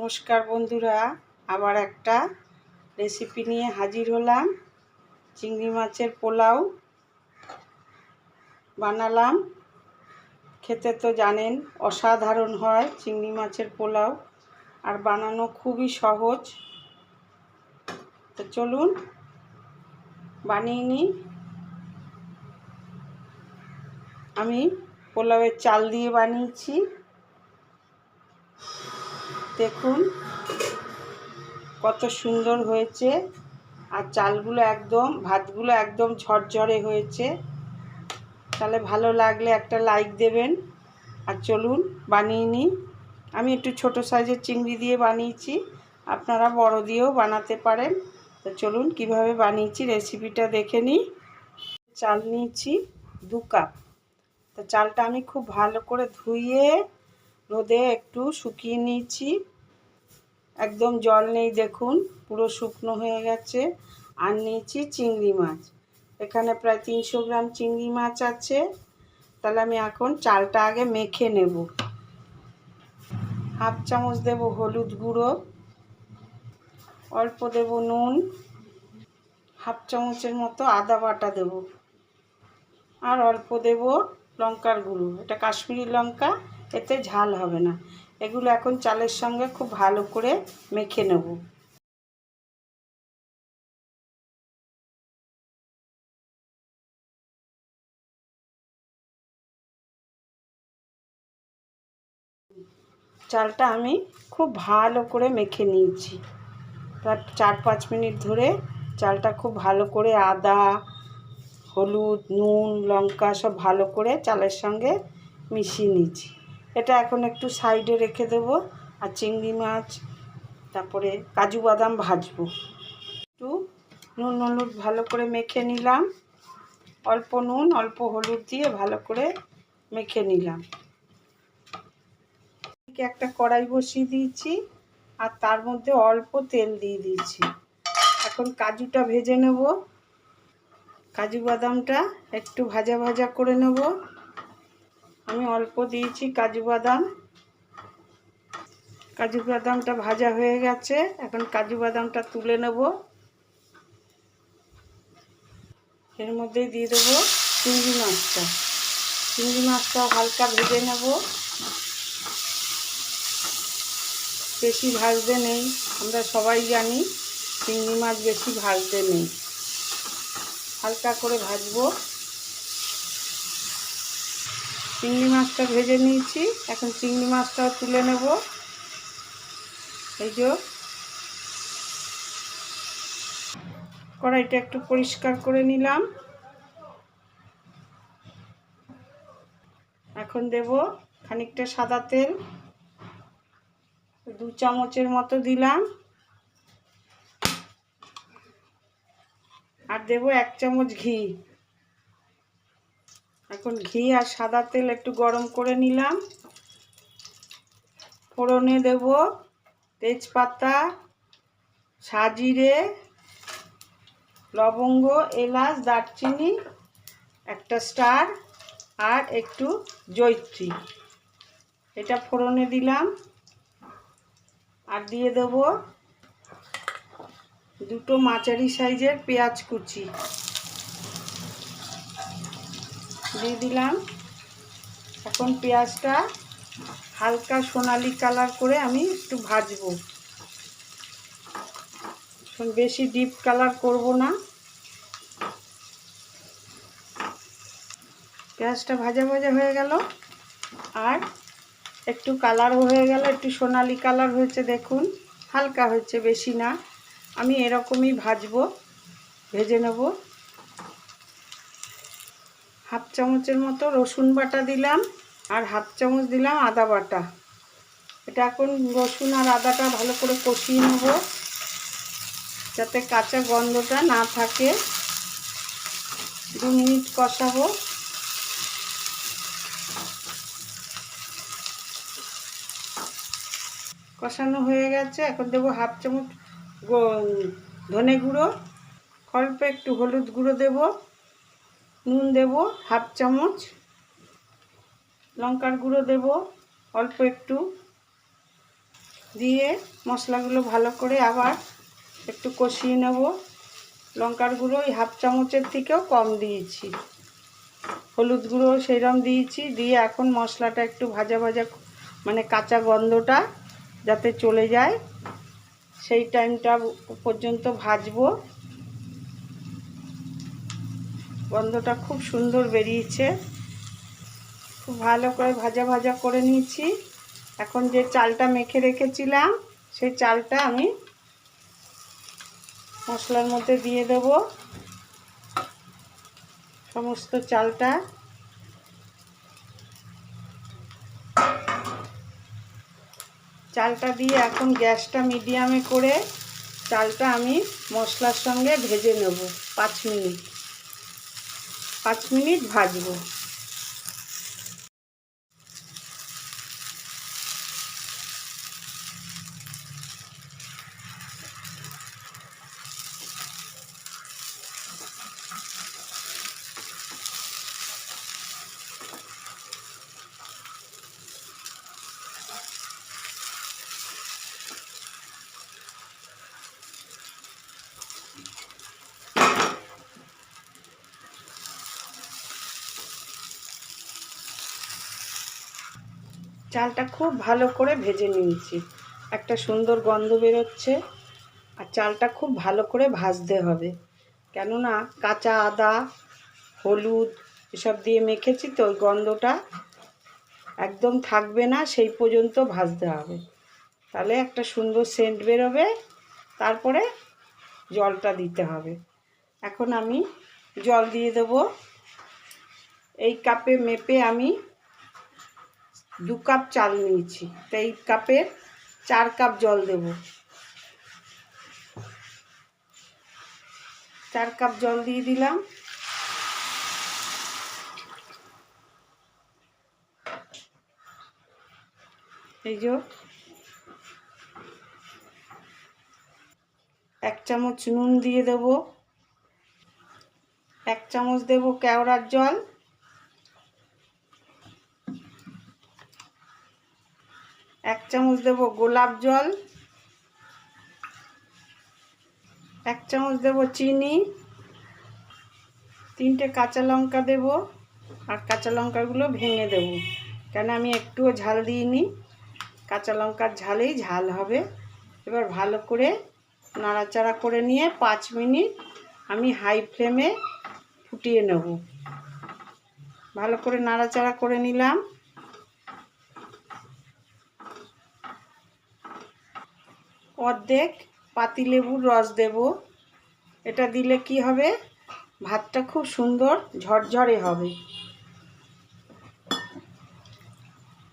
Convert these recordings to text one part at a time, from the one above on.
নমস্কার বন্ধুরা, আবার একটা রেসিপি নিয়ে হাজির হলাম। চিংড়ি মাছের পোলাও বানালাম। খেতে তো জানেন অসাধারণ হয় চিংড়ি মাছের পোলাও, আর বানানো খুবই সহজ। তো চলুন বানিয়ে নিই। আমি পোলাওয়ের চাল দিয়ে বানিয়েছি, দেখুন কত সুন্দর হয়েছে। আর চালগুলো একদম, ভাতগুলো একদম ঝরঝরে হয়েছে। তাহলে ভালো লাগলে একটা লাইক দেবেন। আর চলুন বানিয়ে নিই। আমি একটু ছোট সাইজের চিংড়ি দিয়ে বানিয়েছি, আপনারা বড় দিয়েও বানাতে পারেন। তো চলুন কিভাবে বানিয়েছি রেসিপিটা দেখে নিই। চাল নিয়েছি 2 কাপ। তো চালটা আমি খুব ভালো করে ধুয়ে রোদে একটু শুকিয়ে নিয়েছি। একদম জল নেই, দেখুন পুরো শুকনো হয়ে গেছে। আর নিয়েছি চিংড়ি মাছ, এখানে প্রায় 300 গ্রাম চিংড়ি মাছ আছে। তাহলে আমি এখন চালটা আগে মেখে নেব। হাফ চামচ দেব হলুদ গুঁড়ো, অল্প দেব নুন, হাফ চামচের মতো আদা বাটা দেব, আর অল্প দেব লঙ্কার গুঁড়ো। এটা কাশ্মীরি লঙ্কা, এতে ঝাল হবে না। এগুলো এখন চালের সঙ্গে খুব ভালো করে মেখে নেব। চালটা আমি খুব ভালো করে মেখে নিয়েছি। প্রায় 4-5 মিনিট ধরে চালটা খুব ভালো করে আদা, হলুদ, নুন, লঙ্কা সব ভালো করে চালের সঙ্গে মিশিয়ে নিয়েছি। এটা এখন একটু সাইডে রেখে দেব। আর চিংড়ি মাছ, তারপরে কাজু বাদাম ভাজবো। একটু নুন হলুদ ভালো করে মেখে নিলাম। অল্প নুন অল্প হলুদ দিয়ে ভালো করে মেখে নিলাম। একটা কড়াই বসিয়ে দিয়েছি, আর তার মধ্যে অল্প তেল দিয়ে দিয়েছি। এখন কাজুটা ভেজে নেব। কাজু বাদামটা একটু ভাজা ভাজা করে নেব। আমি অল্প দিয়েছি কাজু বাদাম। কাজু বাদামটা ভাজা হয়ে গেছে, এখন কাজু বাদামটা তুলে নেব। এর মধ্যেই দিয়ে দেবো চিংড়ি মাছটা। চিংড়ি মাছটাও হালকা ভেজে নেব। বেশি ভাজতে নেই, আমরা সবাই জানি চিংড়ি মাছ বেশি ভাজতে নেই। হালকা করে ভাজবো। চিংড়ি মাছটা ভেজে নিয়েছি, এখন চিংড়ি মাছটাও তুলে নেব। এই যে কড়াইটা একটু পরিষ্কার করে নিলাম। এখন দেব খানিকটা সাদা তেল, 2 চামচের মতো দিলাম। আর দেব 1 চামচ ঘি। এখন ঘি আর সাদা তেল একটু গরম করে নিলাম। ফোড়নে দেব তেজপাতা, সাজিরে, লবঙ্গ, এলাচ, দারচিনি, একটা স্টার, আর একটু জয়িত্রী। এটা ফোড়নে দিলাম। আর দিয়ে দেব 2 মাঝারি সাইজের পেঁয়াজ কুচি দিয়ে দিলাম। এখন পেঁয়াজটা হালকা সোনালি কালার করে আমি একটু ভাজবো। বেশি ডিপ কালার করব না। পেঁয়াজটা ভাজা ভাজা হয়ে গেল, আর একটু কালারও হয়ে গেল, একটু সোনালি কালার হয়েছে, দেখুন হালকা হয়েছে, বেশি না। আমি এরকমই ভাজবো, ভেজে নেব। হাফ চামচের মতো রসুন বাটা দিলাম, আর হাফ চামচ দিলাম আদা বাটা। এটা এখন রসুন আর আদাটা ভালো করে কষিয়ে নেব, যাতে কাঁচা গন্ধটা না থাকে। 2 মিনিট কষাবো। কষানো হয়ে গেছে, এখন দেবো হাফ চামচ ধনে গুঁড়ো, অল্প একটু হলুদ গুঁড়ো দেব, নুন দেব হাফ চামচ, লঙ্কার গুঁড়ো দেব অল্প একটু, দিয়ে মশলাগুলো ভালো করে আবার একটু কষিয়ে নেব। লঙ্কার গুঁড়ো ওই হাফ চামচের থেকেও কম দিয়েছি, হলুদ গুঁড়ো সেইরকম দিয়েছি। দিয়ে এখন মশলাটা একটু ভাজা ভাজা, মানে কাঁচা গন্ধটা যাতে চলে যায় সেই টাইমটা পর্যন্ত ভাজবো। গন্ধটা খুব সুন্দর বেরিয়েছে, খুব ভালো করে ভাজা ভাজা করে নিয়েছি। এখন যে চালটা মেখে রেখেছিলাম সেই চালটা আমি মশলার মধ্যে দিয়ে দেব। সমস্ত চালটা দিয়ে এখন গ্যাসটা মিডিয়ামে করে চালটা আমি মশলার সঙ্গে ভেজে নেব। 5 মিনিট ভাজবো। চালটা খুব ভালো করে ভেজে নিয়েছি, একটা সুন্দর গন্ধ বেরোচ্ছে। আর চালটা খুব ভালো করে ভাজতে হবে, কেননা কাঁচা আদা হলুদ এসব দিয়ে মেখেছি তো, ওই গন্ধটা একদম থাকবে না, সেই পর্যন্ত ভাজতে হবে। তাহলে একটা সুন্দর সেন্ট বেরোবে। তারপরে জলটা দিতে হবে। এখন আমি জল দিয়ে দেবো। এই কাপে মেপে আমি 2 কাপ চাল নিয়েছি, তো এই কাপের 4 কাপ জল দেব। 4 কাপ জল দিয়ে দিলাম। এই যে 1 চামচ নুন দিয়ে দেব, 1 চামচ দেব কেওড়ার জল, 1 চামচ দেব গোলাপ জল, 1 চামচ দেব চিনি, 3টে কাঁচা লঙ্কা দেব। আর কাঁচা লঙ্কাগুলো ভেঙে দেব, কেন আমি একটুও ঝাল দিইনি, কাঁচা লঙ্কার ঝালেই ঝাল হবে। এবার ভালো করে নাড়াচাড়া করে নিয়ে 5 মিনিট আমি হাই ফ্লেমে ফুটিয়ে নেব। ভালো করে নাড়াচাড়া করে নিলাম। অর্ধেক পাতিলেবুর রস দেব। এটা দিলে কি হবে, ভাতটা খুব সুন্দর ঝরঝরে হবে।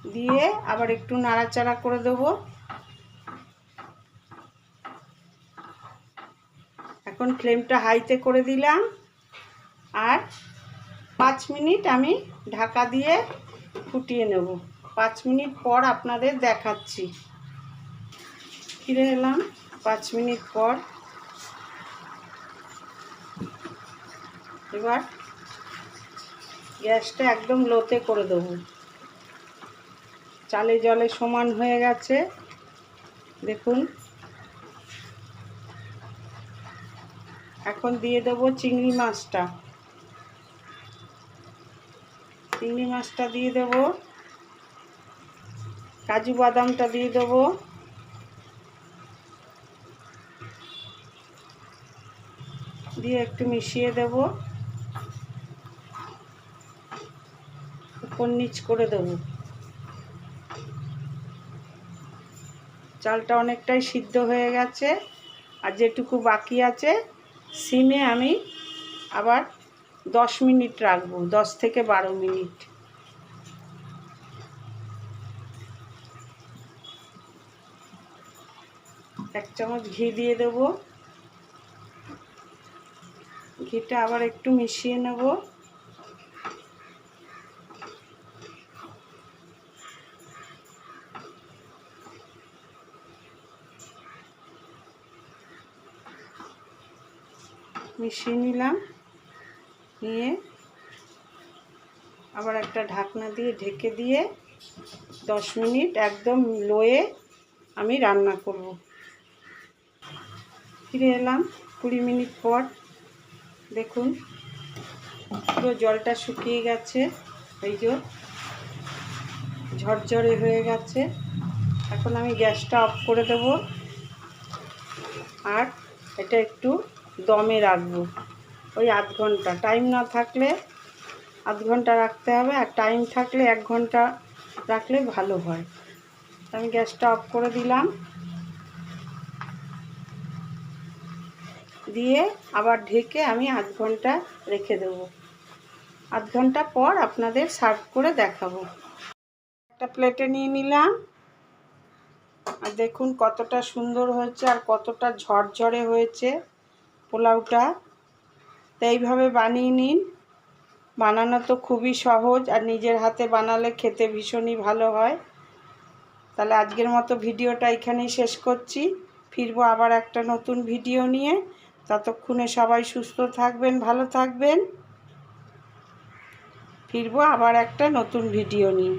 দিয়ে আবার একটু নাড়াচাড়া করে দেব। এখন ফ্লেমটা হাইতে করে দিলাম। আর 5 মিনিট আমি ঢাকা দিয়ে ফুটিয়ে নেব। 5 মিনিট পর আপনাদের দেখাচ্ছি। ফিরে এলাম 5 মিনিট পর। এবার গ্যাসটা একদম লোতে করে দেব। চালে জলে সমান হয়ে গেছে, দেখুন। এখন দিয়ে দেব চিংড়ি মাছটা। চিংড়ি মাছটা দিয়ে দেব, কাজু বাদামটা দিয়ে দেব, দিয়ে একটু মিশিয়ে দেব, উপর নিচ করে দেব। চালটা অনেকটাই সিদ্ধ হয়ে গেছে, আর যেটুকু বাকি আছে সিমে আমি আবার 10 মিনিট রাখবো, 10 থেকে 12 মিনিট। এক চামচ ঘি দিয়ে দেব। ঘিটা আবার একটু মিশিয়ে নেব। মিশিয়ে নিলাম, নিয়ে আবার একটা ঢাকনা দিয়ে ঢেকে দিয়ে 10 মিনিট একদম লোয়ে আমি রান্না করব। ফিরে এলাম 20 মিনিট পর। দেখুন পুরো জলটা শুকিয়ে গেছে, এই যে ঝরঝরে হয়ে গেছে। এখন আমি গ্যাসটা অফ করে দেব আর এটা একটু দমে রাখবো ওই আধ ঘন্টা। টাইম না থাকলে আধ ঘন্টা রাখতে হবে, আর টাইম থাকলে 1 ঘন্টা রাখলে ভালো হয়। আমি গ্যাসটা অফ করে দিলাম, দিয়ে আবার ঢেকে আমি আধ ঘন্টা রেখে দেব। আধ ঘন্টা পর আপনাদের সার্ভ করে দেখাবো। একটা প্লেটে নিয়ে নিলাম, আর দেখুন কতটা সুন্দর হয়েছে আর কতটা ঝরঝরে হয়েছে পোলাওটা। তো এইভাবে বানিয়ে নিন। বানানো তো খুবই সহজ, আর নিজের হাতে বানালে খেতে ভীষণই ভালো হয়। তাহলে আজকের মতো ভিডিওটা এখানেই শেষ করছি। ফিরবো আবার একটা নতুন ভিডিও নিয়ে। ততক্ষণে সবাই সুস্থ থাকবেন, ভালো থাকবেন। ফিরবো আবার একটা নতুন ভিডিও নিয়ে।